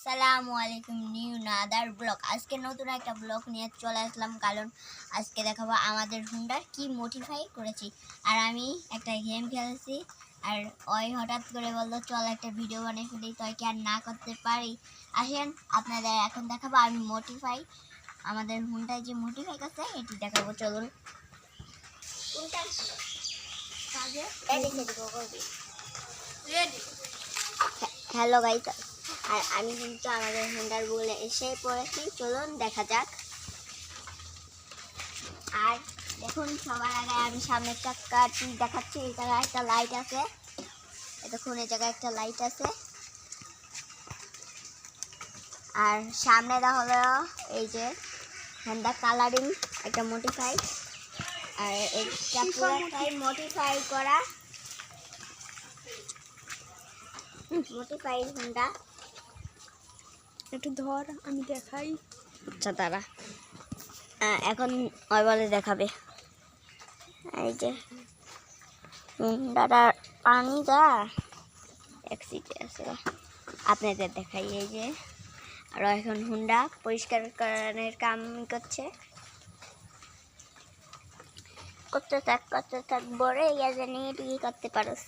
আসসালামু আলাইকুম new another blog. আজকে নতুন একটা ব্লগ নিয়ে চলে আসলাম, কারণ আজকে দেখাবো আমাদের হুন্ডার কি মডিফাই করেছি। আর আমি একটা গেম খেলেছি, আর ওই হঠাৎ করে বললো চল একটা ভিডিও বানিয়ে ফেলি, তো কি আর না করতে পারি। আসেন আপনাদের এখন দেখাবো আমি মডিফাই, আমাদের হুন্ডায় যে মডিফাই করছে এটি দেখাবো। চলুন। হ্যালো গাইস, আর আমি কিন্তু আমাদের হুন্ডার বলে এসে পড়েছি, চলুন দেখা যাক। আর দেখুন, সবার আগে আমি সামনের চাকাটি দেখাচ্ছি। এই জায়গায় একটা লাইট আছে, দেখুন এই জায়গায় একটা লাইট আছে। আর সামনেটা হলো এই যে হুন্ডা কালারিং একটা মডিফাই, আর এটা পুরোটাই মডিফাই করা মডিফাই হুন্ডা। একটু ধর, আমি দেখাই। আচ্ছা তারা এখন ওই বলে দেখাবে। এই যে হুন্ডাটার পানিটা এক সিটে আছে, আপনাদের দেখাই। এই যে আর এখন হুন্ডা পরিষ্কার করানোর কাম করছে, করতে থাক বড় ইয়া জানি তুই করতে পারোস।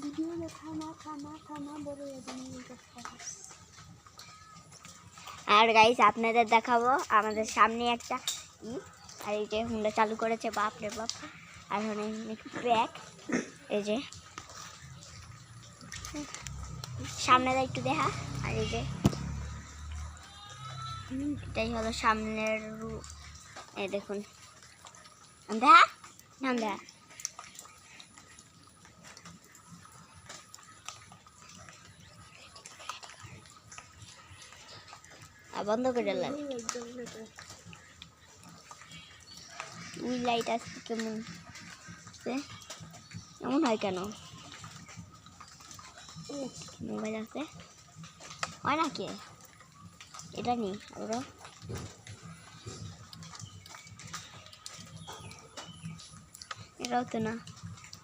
ভিডিও থামা বড় জানি করতে পারোস। আর গাইস আপনাদের দেখাবো আমাদের সামনে একটা আর এই যে হুন্ডা চালু করেছে, বাপ রে বাপ। আর ব্যাক এই যে সামনেটা একটু দেখা। আর এই যে এটাই হলো সামনের এই দেখুন, দেখা নাম দেখা। বন্ধ করে দিলাম। ওই লাইট আসছে কেমন, এমন হয় কেন? মোবাইল আছে হয় নাকি এটা নি আরো? এটাও তো না।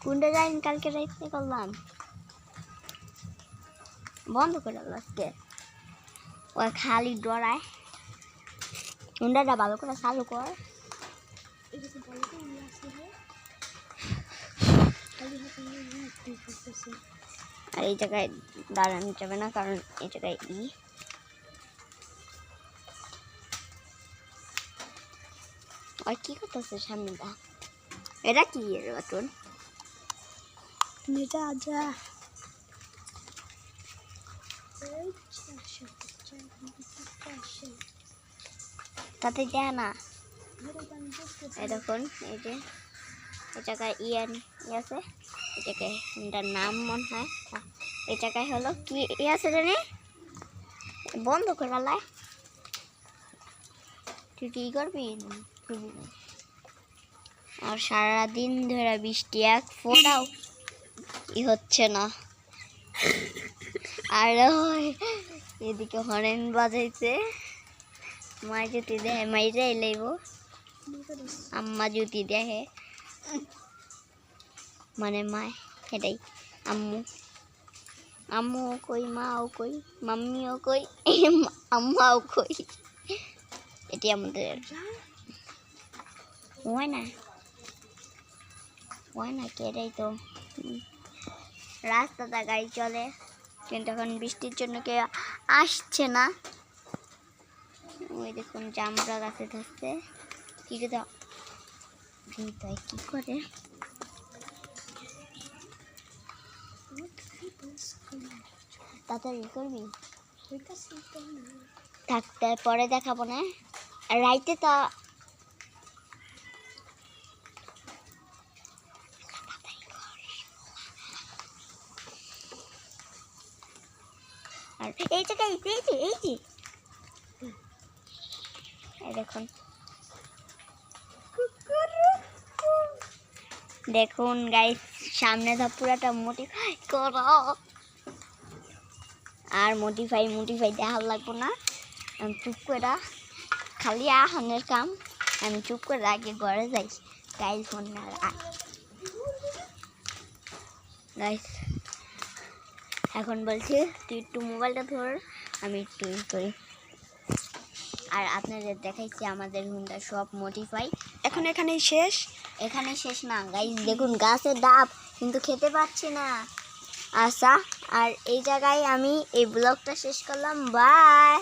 কোনটা যাই কালকে রাইতে করলাম, বন্ধ করে দিল আজকে। ও খালি ডরায়। হুন্ডাটা ভালো করে চালু কর। আর এই জায়গায় দাঁড়ানো যাবে না, কারণ এই জায়গায় আর কি করতেছে সামনেটা, এটা কি রতন? এটা আজা তাতে যায় না। এই দেখুন এই যে এই জায়গায় আছে, এই জায়গায় এটার নাম মনে হয়, এই জায়গায় হলো কি আছে জানি, বন্ধ করে লাই। তুই কি করবি? আর সারাদিন ধরে বৃষ্টি এক ফোঁটাও হচ্ছে না। আর এদিকে হরেন বাজাইছে, মা যদি দেয় মাইরাই লইব, আম্মা যদি দেখে মানে মায় এটাই আম্মুও কই, মাও কই, মাম্মিও কই, আম্মাও কই। এটি আমাদের হয় না কি, এটাই তো রাস্তাটা গাড়ি চলে, কিন্তু এখন বৃষ্টির জন্য কেউ আসছে না। ওই দেখুন জামরা গাছে ধরছে, কি করে তাড়াতাড়ি করবি, থাকতে পরে দেখাবো না রাইতে। তা আর এই জায়গায় এই যে দেখুন দেখুন গাইস, সামনে তো পুরাটা মডিফাই করো। আর মডিফাই দেখার লাগবো না, আমি চুপ করে খালি আহানের কাম। আমি চুপ করে আগে ঘরে যাই। গাইস ফোন গাইস এখন বলছি তুই একটু মোবাইলটা ধর, আমি একটু করি। আর আপনাদের দেখাইছি আমাদের হুন্ডা সব মডিফাই। এখন এখানেই শেষ। এখানে শেষ না গাইস, দেখুন গাছের ডাব কিন্তু খেতে পাচ্ছি না। আচ্ছা, আর এই জায়গায় আমি এই ব্লগটা শেষ করলাম। বাই।